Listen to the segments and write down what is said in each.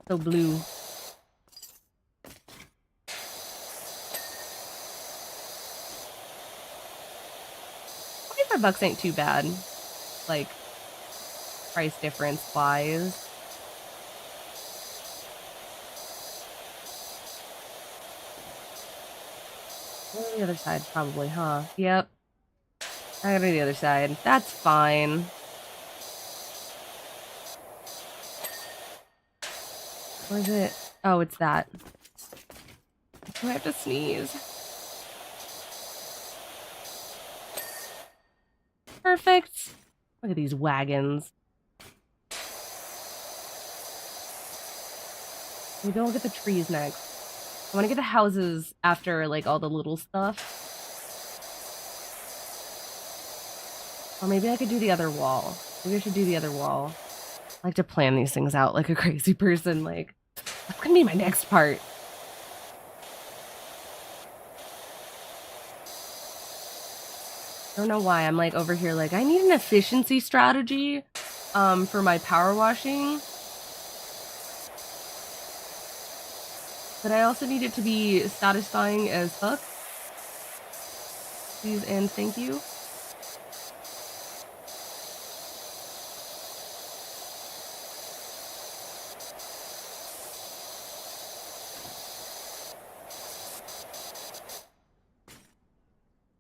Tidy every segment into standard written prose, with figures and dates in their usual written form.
So blue. 25 bucks ain't too bad. Like, price difference wise. The other side, probably, huh? Yep. I gotta do the other side. That's fine. What is it? Oh, it's that. Do I have to sneeze? Perfect. Look at these wagons. We don't get the trees next. I want to get the houses after, like, all the little stuff. Or maybe I could do the other wall. Maybe I should do the other wall. I like to plan these things out like a crazy person. Like, that's gonna be my next part. I don't know why I'm like over here like I need an efficiency strategy for my power washing. But I also need it to be satisfying as fuck. Please and thank you.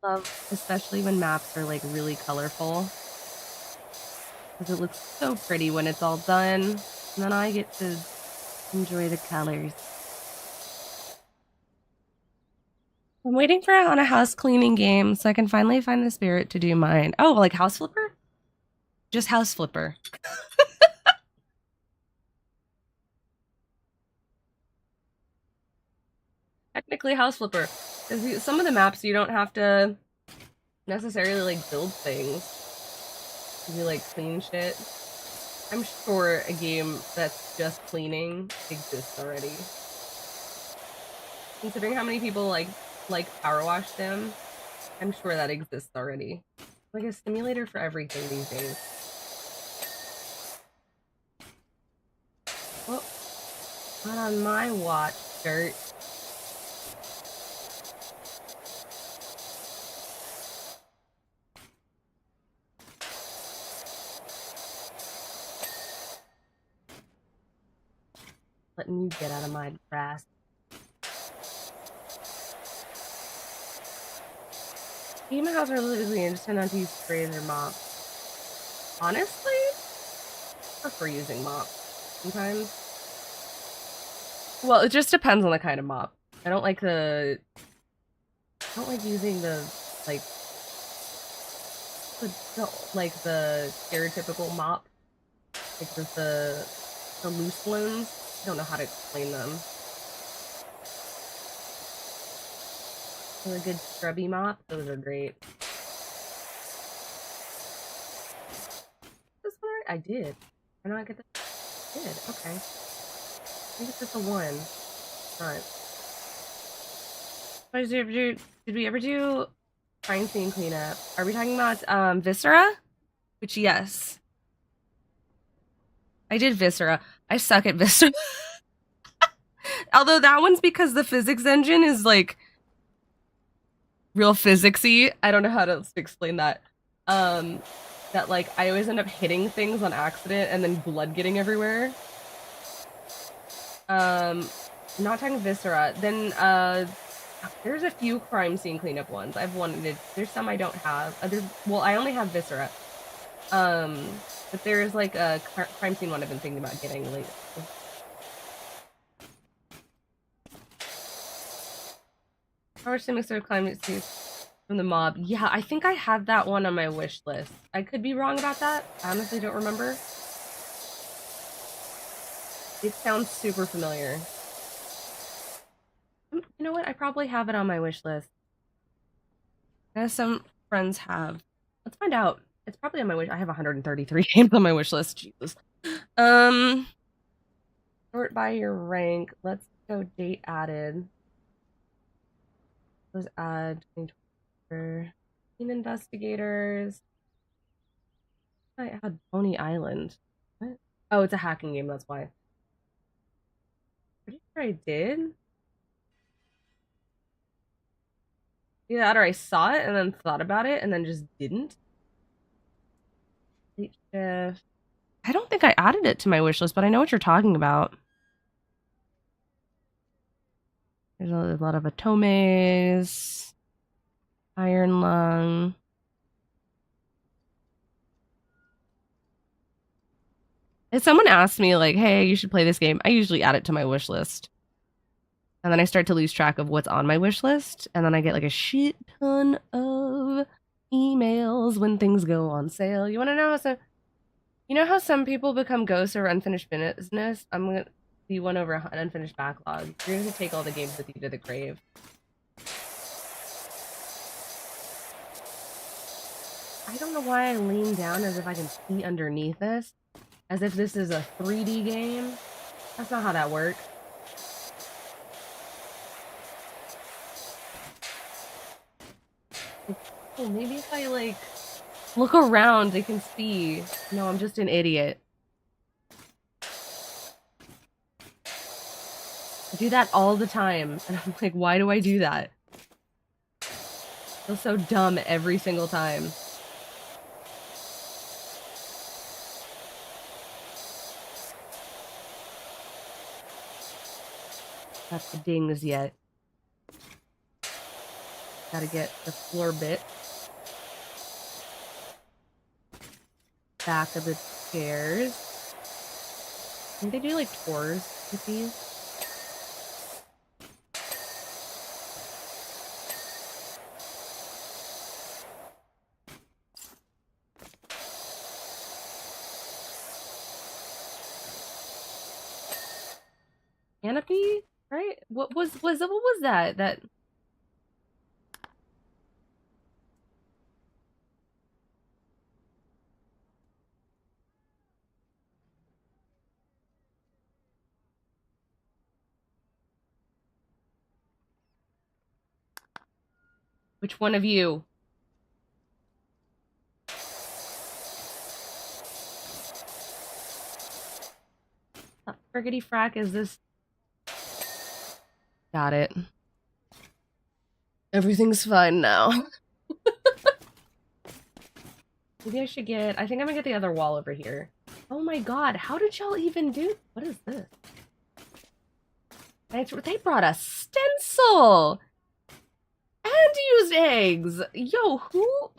Love, especially when maps are like really colorful. Because it looks so pretty when it's all done. And then I get to enjoy the colors. I'm waiting for on a house cleaning game so I can finally find the spirit to do mine. Oh, like House Flipper? Just House Flipper. Technically House Flipper. Because some of the maps you don't have to necessarily like build things. You like clean shit. I'm sure a game that's just cleaning exists already. Considering how many people like power wash them, I'm sure that exists already. Like a simulator for everything these days. Oh, not on my watch, dirt. Letting you get out of my grass. Game house are literally interested not to use sprays or mop. Honestly, I prefer using mop sometimes. Well, it just depends on the kind of mop. I don't like using the like the stereotypical mop. Like the loose ones. I don't know how to explain them. A good scrubby mop, those are great. This one I did. I know I get the I did. Okay. I think it's just the one. Front. Did we ever do crime scene cleanup? Are we talking about Viscera? Which yes. I did Viscera. I suck at Viscera. Although that one's because the physics engine is like real physicsy. I don't know how to explain that. That like I always end up hitting things on accident and then blood getting everywhere. Not talking Viscera. Then there's a few crime scene cleanup ones I've wanted. There's some I don't have. Well, I only have Viscera. But there's like a crime scene one I've been thinking about getting lately. How much to mix of climate scenes from the mob? Yeah, I think I had that one on my wish list. I could be wrong about that. I honestly don't remember. It sounds super familiar. You know what? I probably have it on my wish list. As some friends have. Let's find out. It's probably on my wish. I have 133 games on my wish list. Jesus. Sort by your rank. Let's go date added. Let's add 2024. Investigators. I had Pony Island. What? Oh, it's a hacking game. That's why. Pretty sure I did. Either that or I saw it and then thought about it and then just didn't. Late shift. I don't think I added it to my wish list, but I know what you're talking about. There's a lot of Otomes, Iron Lung. If someone asks me, like, hey, you should play this game, I usually add it to my wish list. And then I start to lose track of what's on my wish list. And then I get like a shit ton of emails when things go on sale. You want to know? So, you know how some people become ghosts or unfinished business? I'm going to be one over an unfinished backlog. You're going to take all the games with you to the grave. I don't know why I lean down as if I can see underneath this. As if this is a 3D game. That's not how that works. Oh, maybe if I, like, look around, I can see. No, I'm just an idiot. I do that all the time. And I'm like, why do I do that? I feel so dumb every single time. Not the dings yet. Gotta get the floor bit. Back of the chairs. I think they do like tours with these. Canopy, right? What was that? That which one of you? Friggity frack is this? Got it. Everything's fine now. Maybe I should get... I think I'm gonna get the other wall over here. Oh my god, how did y'all even do... What is this? They brought a stencil! And used eggs! Yo, who...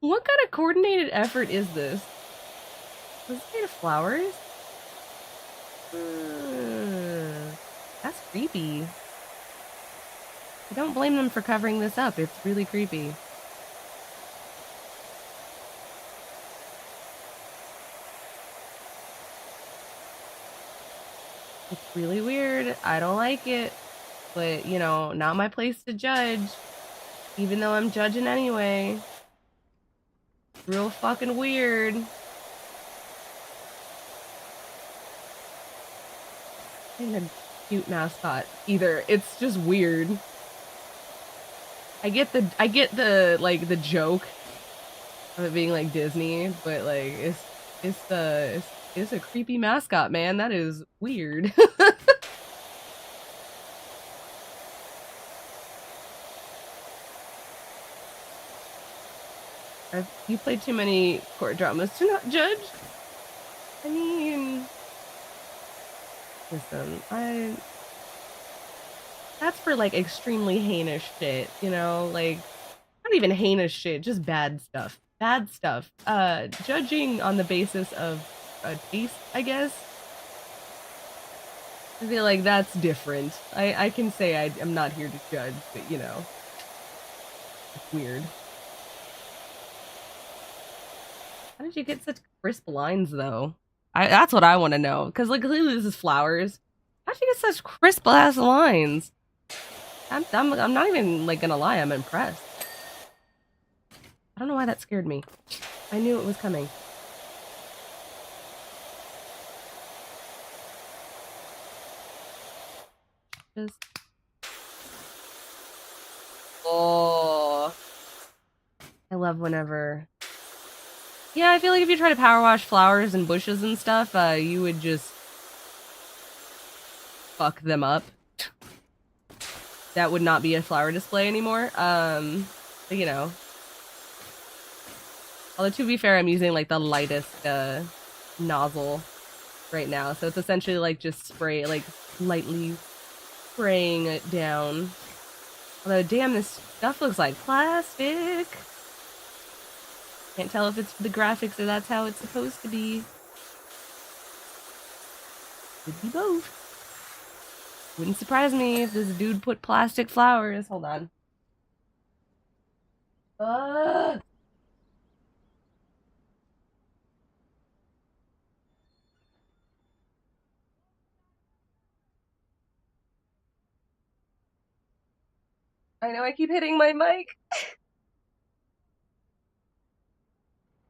What kind of coordinated effort is this? Was it made of flowers? That's creepy. I don't blame them for covering this up. It's really creepy. It's really weird. I don't like it. But, you know, not my place to judge. Even though I'm judging anyway. Real fucking weird. Ain't a cute mascot either. It's just weird. I get the like the joke of it being like Disney, but like it's a creepy mascot, man. That is weird. You played too many court dramas to not judge. I mean, listen, that's for like extremely heinous shit, you know, like not even heinous shit, just bad stuff. Bad stuff. Judging on the basis of taste, I guess. I feel like that's different. I can say I'm not here to judge, but you know, it's weird. How did you get such crisp lines, though? That's what I want to know. Because, like, clearly this is flowers. How'd you get such crisp ass lines? I'm not even, like, gonna lie. I'm impressed. I don't know why that scared me. I knew it was coming. Just... Oh. I love whenever... Yeah, I feel like if you try to power wash flowers and bushes and stuff, you would just fuck them up. That would not be a flower display anymore. But, you know. Although to be fair, I'm using like the lightest nozzle right now, so it's essentially like just spray, like lightly spraying it down. Although, damn, this stuff looks like plastic. Can't tell if it's for the graphics or that's how it's supposed to be. Could be both. Wouldn't surprise me if this dude put plastic flowers. Hold on. I know I keep hitting my mic.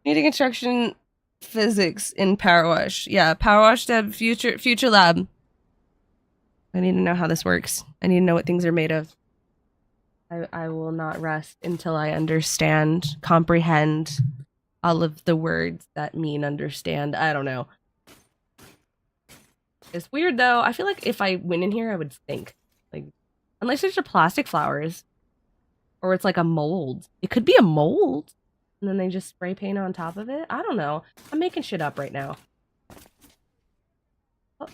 Needing instruction physics in Power Wash. Yeah, Power Wash Deb future lab. I need to know how this works. I need to know what things are made of. I will not rest until I understand, comprehend all of the words that mean understand. I don't know. It's weird though. I feel like if I went in here, I would think. Like, unless it's just plastic flowers. Or it's like a mold. It could be a mold. And then they just spray paint on top of it. I don't know. I'm making shit up right now. Oh.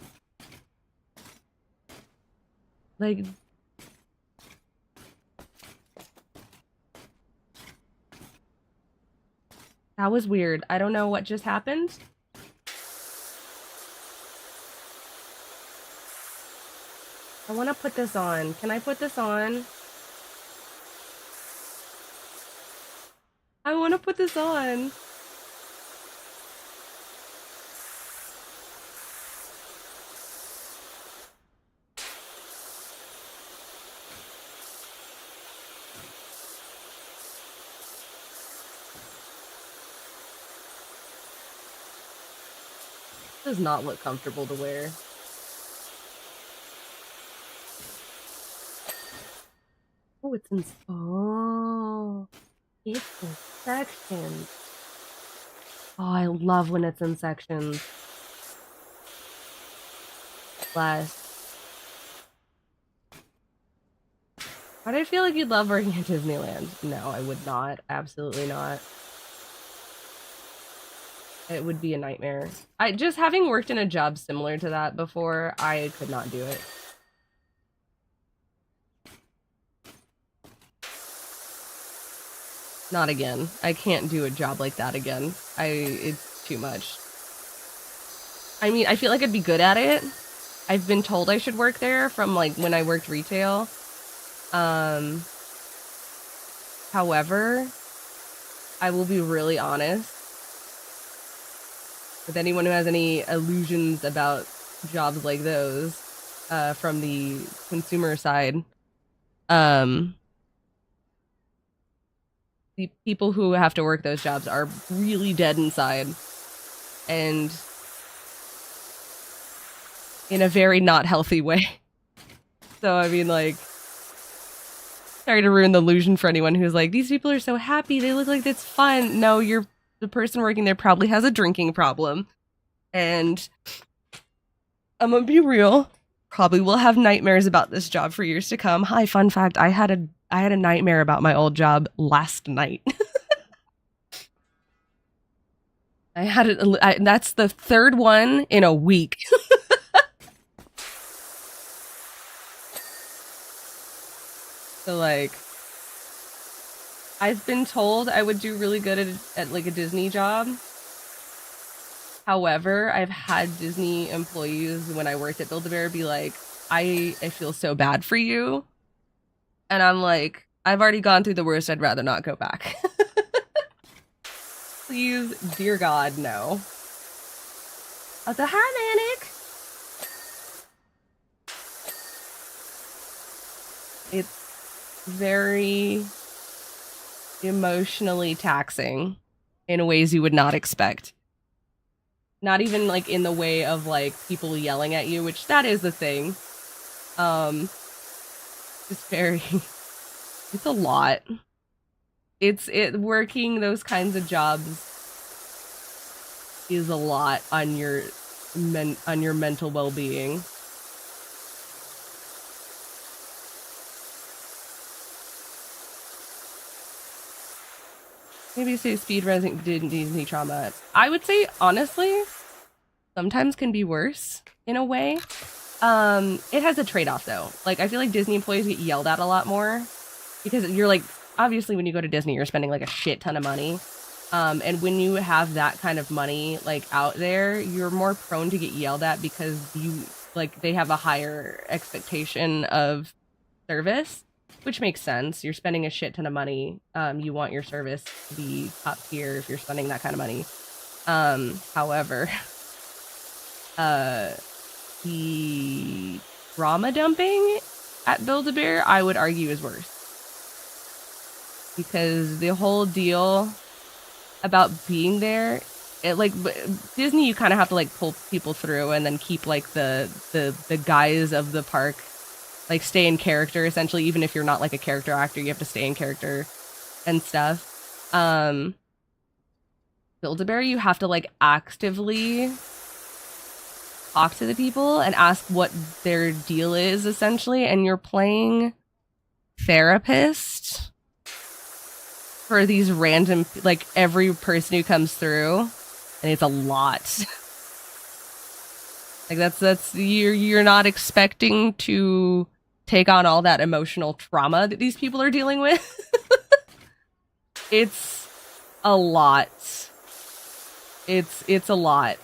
Like... That was weird. I don't know what just happened. I want to put this on. Can I put this on? I want to put this on. Does not look comfortable to wear. Oh, it's in... Oh, it's in sections. Oh, I love when it's in sections. Bless. Why do I feel like you'd love working at Disneyland? No, I would not. Absolutely not. It would be a nightmare. Just having worked in a job similar to that before, I could not do it. Not again. I can't do a job like that again. It's too much. I mean, I feel like I'd be good at it. I've been told I should work there from like when I worked retail. However, I will be really honest. With anyone who has any illusions about jobs like those, from the consumer side, the people who have to work those jobs are really dead inside, and in a very not healthy way. So, I mean, like, sorry to ruin the illusion for anyone who's like, these people are so happy, they look like it's fun. No, the person working there probably has a drinking problem. And I'm gonna be real, probably will have nightmares about this job for years to come. Hi, fun fact, I had a nightmare about my old job last night. That's the third one in a week. So, like, I've been told I would do really good at like a Disney job. However, I've had Disney employees when I worked at Build-A-Bear be like, I feel so bad for you. And I'm like, I've already gone through the worst. I'd rather not go back. Please, dear God, no. Also, hi, Manic. It's very emotionally taxing in ways you would not expect. Not even like in the way of like people yelling at you, which that is the thing. It's very, it's a lot. Working those kinds of jobs is a lot on your mental well-being. Maybe say speed resing Disney trauma. I would say honestly, sometimes can be worse in a way. It has a trade-off though. Like I feel like Disney employees get yelled at a lot more because you're like, obviously when you go to Disney, you're spending like a shit ton of money. And when you have that kind of money like out there, you're more prone to get yelled at because you like they have a higher expectation of service, which makes sense. You're spending a shit ton of money. You want your service to be top tier if you're spending that kind of money. However, the drama dumping at Build-A-Bear, I would argue, is worse. Because the whole deal about being there, it like Disney, you kind of have to like pull people through and then keep like the guys of the park like stay in character essentially. Even if you're not like a character actor, you have to stay in character and stuff. Build-A-Bear, you have to like actively talk to the people and ask what their deal is essentially, and you're playing therapist for these random like every person who comes through, and it's a lot. Like that's you're not expecting to take on all that emotional trauma that these people are dealing with. It's a lot. It's a lot.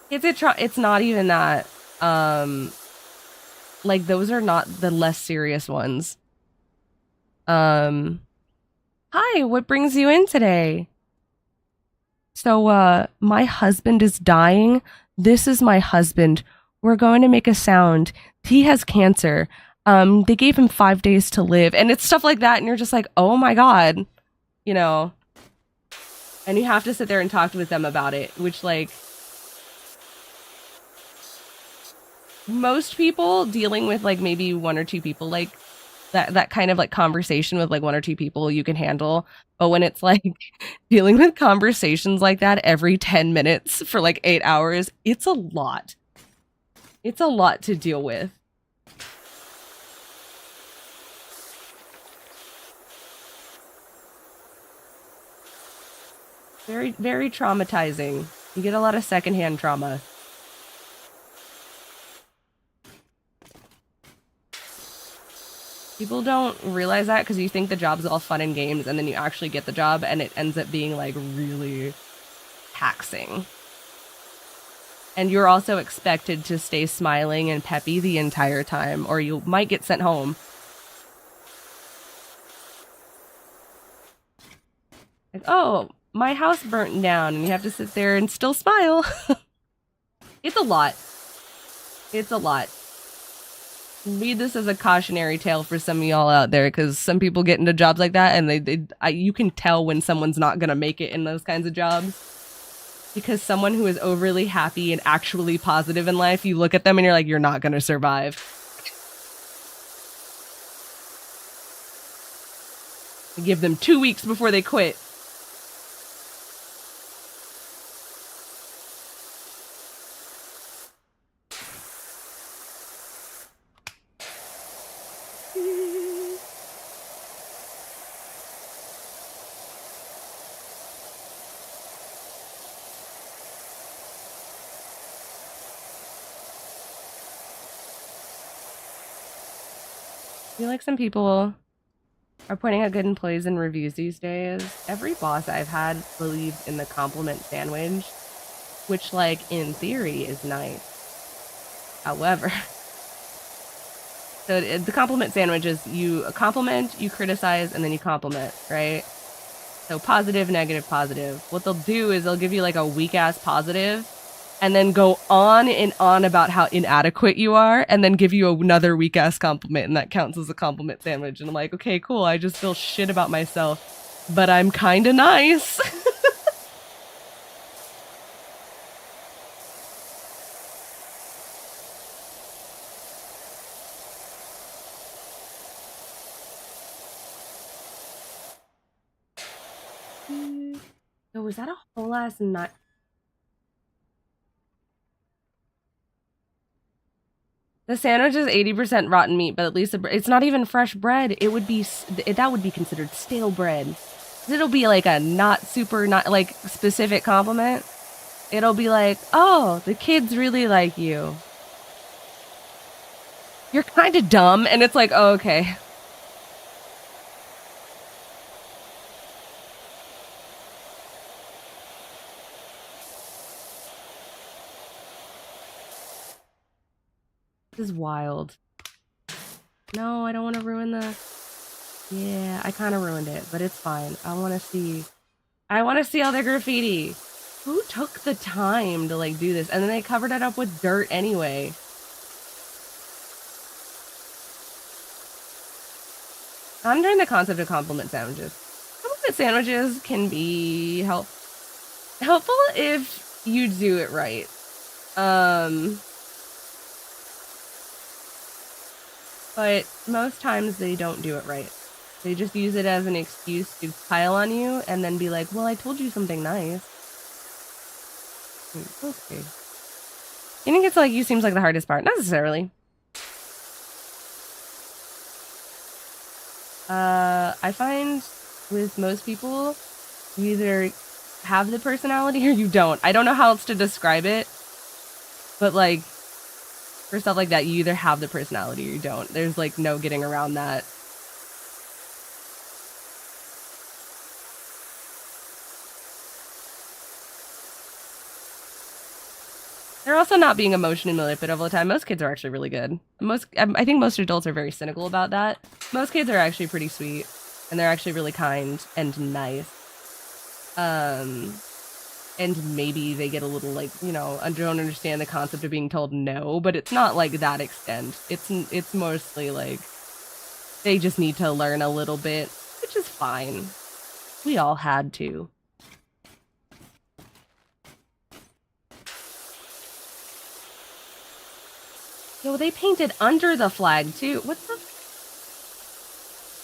It's not even that. Like those are not the less serious ones. Hi, what brings you in today? So, my husband is dying. This is my husband. We're going to make a sound. He has cancer. They gave him 5 days to live, and it's stuff like that, and you're just like, oh my god, you know. And you have to sit there and talk with them about it, which like most people dealing with like maybe one or two people like that kind of like conversation with like one or two people you can handle, but when it's like dealing with conversations like that every 10 minutes for like 8 hours, it's a lot to deal with. Very, very traumatizing. You get a lot of secondhand trauma. People don't realize that because you think the job's all fun and games, and then you actually get the job and it ends up being like really taxing. And you're also expected to stay smiling and peppy the entire time, or you might get sent home. Like, oh, my house burnt down, and you have to sit there and still smile. It's a lot. It's a lot. Read this as a cautionary tale for some of y'all out there, because some people get into jobs like that, and you can tell when someone's not gonna make it in those kinds of jobs. Because someone who is overly happy and actually positive in life, you look at them and you're like, you're not gonna survive. You give them 2 weeks before they quit. I feel like some people are pointing out good employees in reviews these days. Every boss I've had believed in the compliment sandwich, which, like, in theory is nice. However, so the compliment sandwich is you compliment, you criticize, and then you compliment, right? So positive, negative, positive. What they'll do is they'll give you like a weak ass positive and then go on and on about how inadequate you are, and then give you another weak ass compliment, and that counts as a compliment sandwich. And I'm like, okay, cool. I just feel shit about myself, but I'm kind of nice. Oh, was that a whole ass nut? The sandwich is 80% rotten meat, but at least it's not even fresh bread. It would be that would be considered stale bread. It'll be like a not like specific compliment. It'll be like, oh, the kids really like you. You're kind of dumb, and it's like, oh, okay. This is wild. No, I don't want to ruin the... Yeah, I kind of ruined it, but it's fine. I want to see all their graffiti. Who took the time to, like, do this? And then they covered it up with dirt anyway. I'm during the concept of compliment sandwiches. Compliment sandwiches can be helpful if you do it right. But most times they don't do it right. They just use it as an excuse to pile on you and then be like, well, I told you something nice. Okay. You think it's like you seems like the hardest part? Not necessarily. I find with most people, you either have the personality or you don't. I don't know how else to describe it, but like for stuff like that, you either have the personality or you don't. There's like no getting around that. They're also not being emotionally manipulative all the time. Most kids are actually really good. I think most adults are very cynical about that. Most kids are actually pretty sweet, and they're actually really kind and nice. And maybe they get a little like, you know, don't understand the concept of being told no, but it's not like that extent. It's mostly like they just need to learn a little bit, which is fine. We all had to. Yo, they painted under the flag too. What the?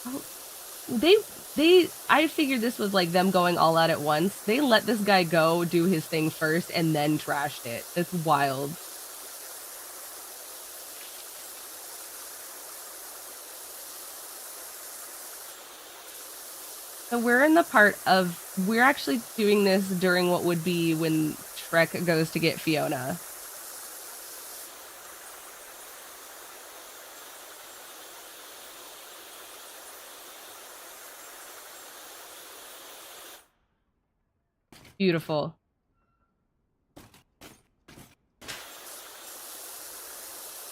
Oh, I figured this was like them going all out at once. They let this guy go do his thing first and then trashed it. That's wild. So we're in the part of, we're actually doing this during what would be when Shrek goes to get Fiona. Beautiful.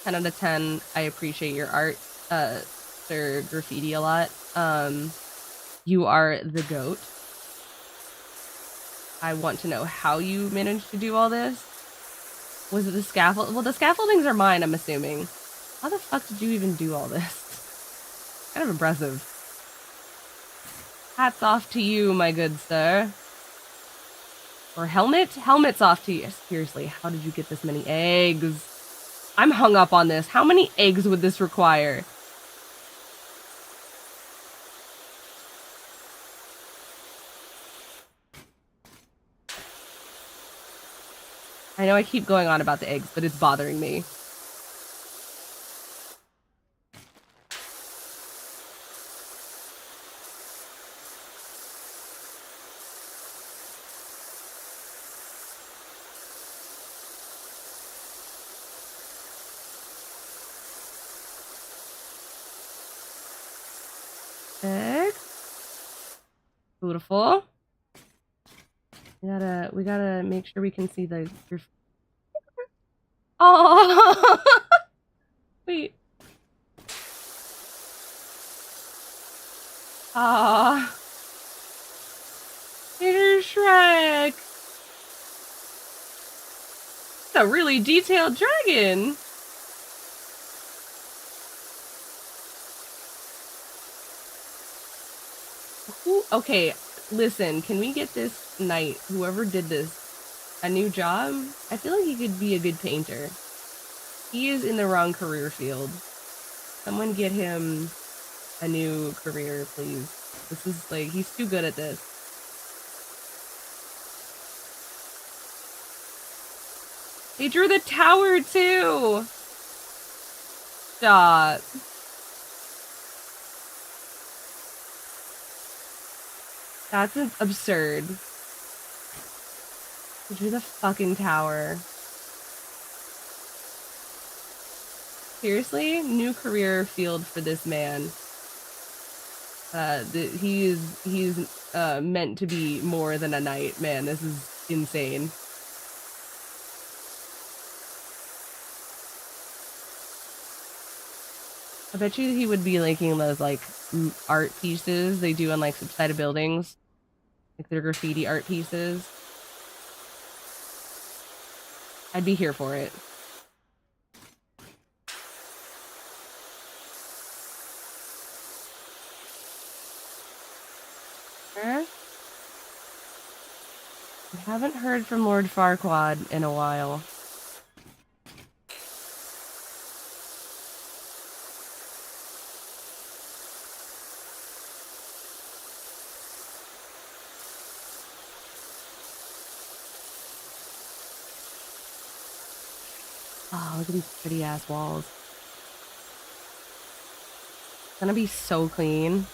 Ten out of 10. I appreciate your art, Sir Graffiti, a lot. You are the GOAT. I want to know how you managed to do all this. Was it the scaffold? Well, the scaffoldings are mine, I'm assuming. How the fuck did you even do all this? Kind of impressive. Hats off to you, my good sir. Or helmet? Helmet's off to you. Seriously, how did you get this many eggs? I'm hung up on this. How many eggs would this require? I know I keep going on about the eggs, but it's bothering me. Eggs. Beautiful. We gotta make sure we can see the... Oh, wait. Ah, Peter Shrek. It's a really detailed dragon. Okay, listen, can we get this knight, whoever did this, a new job? I feel like he could be a good painter. He is in the wrong career field. Someone get him a new career, please. This is like, he's too good at this. They drew the tower too! Stop. That's absurd. Through the fucking tower. Seriously, new career field for this man. He's meant to be more than a knight, man. This is insane. I bet you he would be liking those like art pieces they do on like subsided buildings, like their graffiti art pieces. I'd be here for it. Huh? I haven't heard from Lord Farquaad in a while. Oh, look at these pretty ass walls. It's gonna be so clean.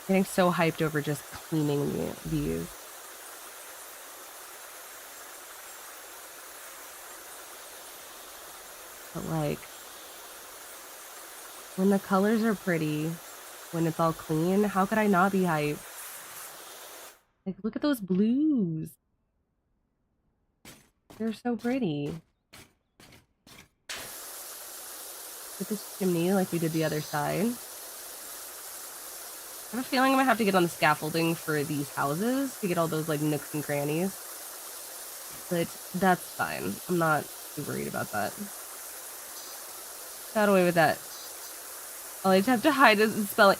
Getting so hyped over just cleaning these. But like, when the colors are pretty, when it's all clean, how could I not be hyped? Like, look at those blues. They're so pretty. With this chimney like we did the other side. I have a feeling I'm gonna have to get on the scaffolding for these houses to get all those like nooks and crannies. But that's fine. I'm not too worried about that. Got away with that. All I just have to hide is the spelling.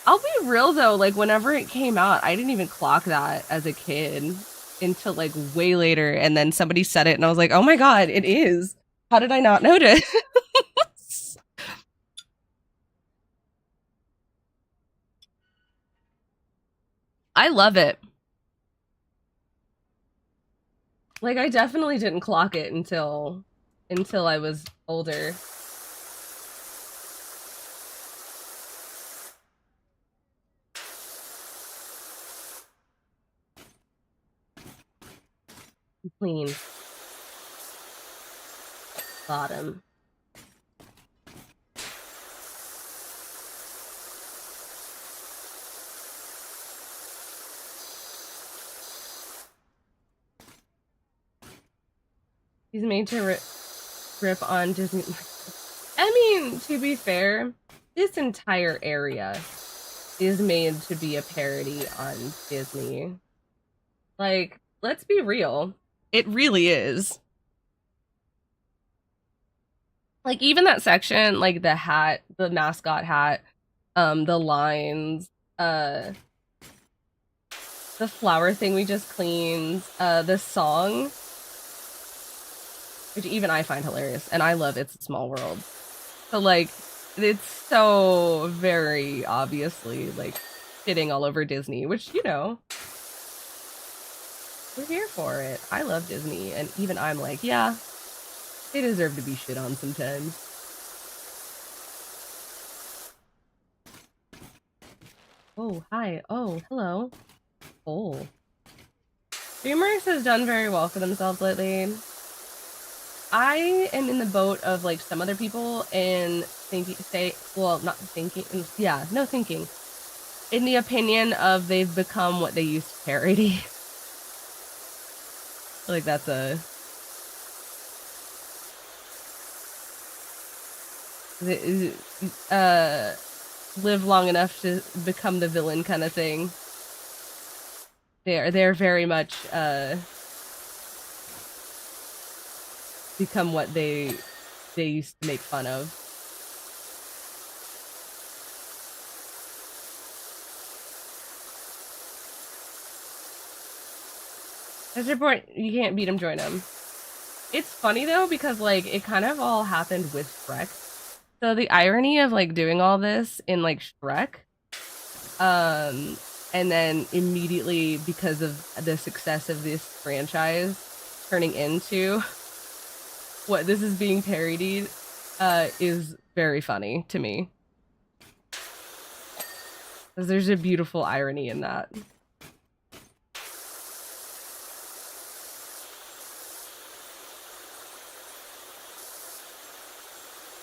I'll be real though, like whenever it came out, I didn't even clock that as a kid until like way later, and then somebody said it and I was like, oh my god, it is. How did I not notice? I love it. Like I definitely didn't clock it until I was older. Clean. Bottom. He's made to rip on Disney. I mean, to be fair, this entire area is made to be a parody on Disney. Like, let's be real. It really is. Like, even that section, like the hat, the mascot hat, the lines, the flower thing we just cleaned, the song, which even I find hilarious, and I love It's a Small World. So, like, it's so very obviously, like, fitting all over Disney, which, you know, we're here for it. I love Disney, and even I'm like, yeah, they deserve to be shit on sometimes. Oh, hi. Oh, hello. Oh. Dreamworks has done very well for themselves lately. I am in the boat of like some other people and thinking, thinking. In the opinion of they've become what they used to parody. Like that's live long enough to become the villain kind of thing. They're very much become what they used to make fun of. As your point, you can't beat him, join him. It's funny though because like it kind of all happened with Shrek. So the irony of like doing all this in like Shrek, and then immediately, because of the success of this franchise, turning into what this is being parodied, is very funny to me. Because there's a beautiful irony in that.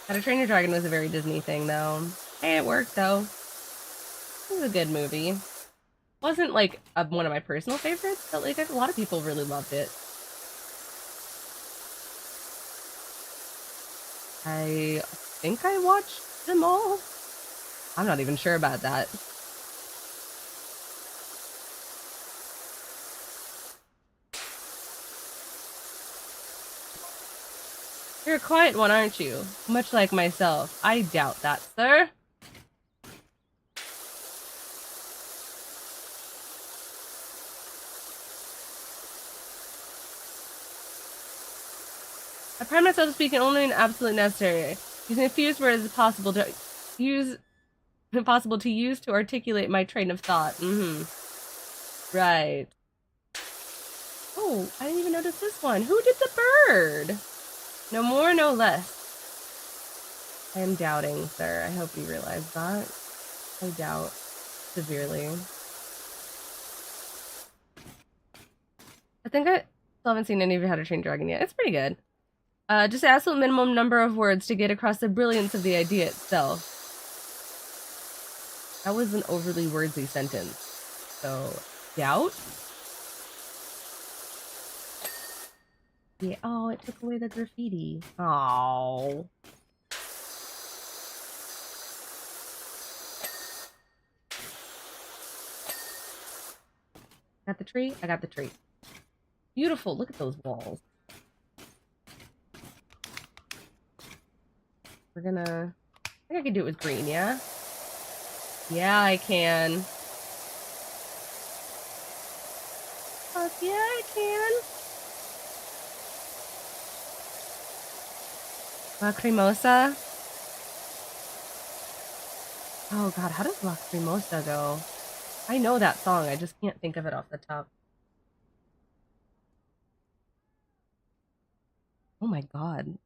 How to Train Your Dragon was a very Disney thing, though. Hey, it worked, though. It was a good movie. Wasn't, like, one of my personal favorites, but, like, a lot of people really loved it. I think I watched them all. I'm not even sure about that. You're a quiet one, aren't you? Much like myself. I doubt that, sir. I pride myself on speaking only when absolutely necessary. Using as few words as possible to use to articulate my train of thought. Right. Oh, I didn't even notice this one. Who did the bird? No more, no less. I am doubting, sir. I hope you realize that. I doubt severely. I think I still haven't seen any of you How to Train Your Dragon yet. It's pretty good. Just the absolute minimum number of words to get across the brilliance of the idea itself. That was an overly wordsy sentence. So, doubt? Yeah. Oh, it took away the graffiti. Oh. Got the tree? I got the tree. Beautiful. Look at those walls. We're gonna... I think I can do it with green, yeah? Yeah, I can. Fuck yeah, I can. Lacrimosa? Oh god, how does Lacrimosa go? I know that song, I just can't think of it off the top. Oh my god.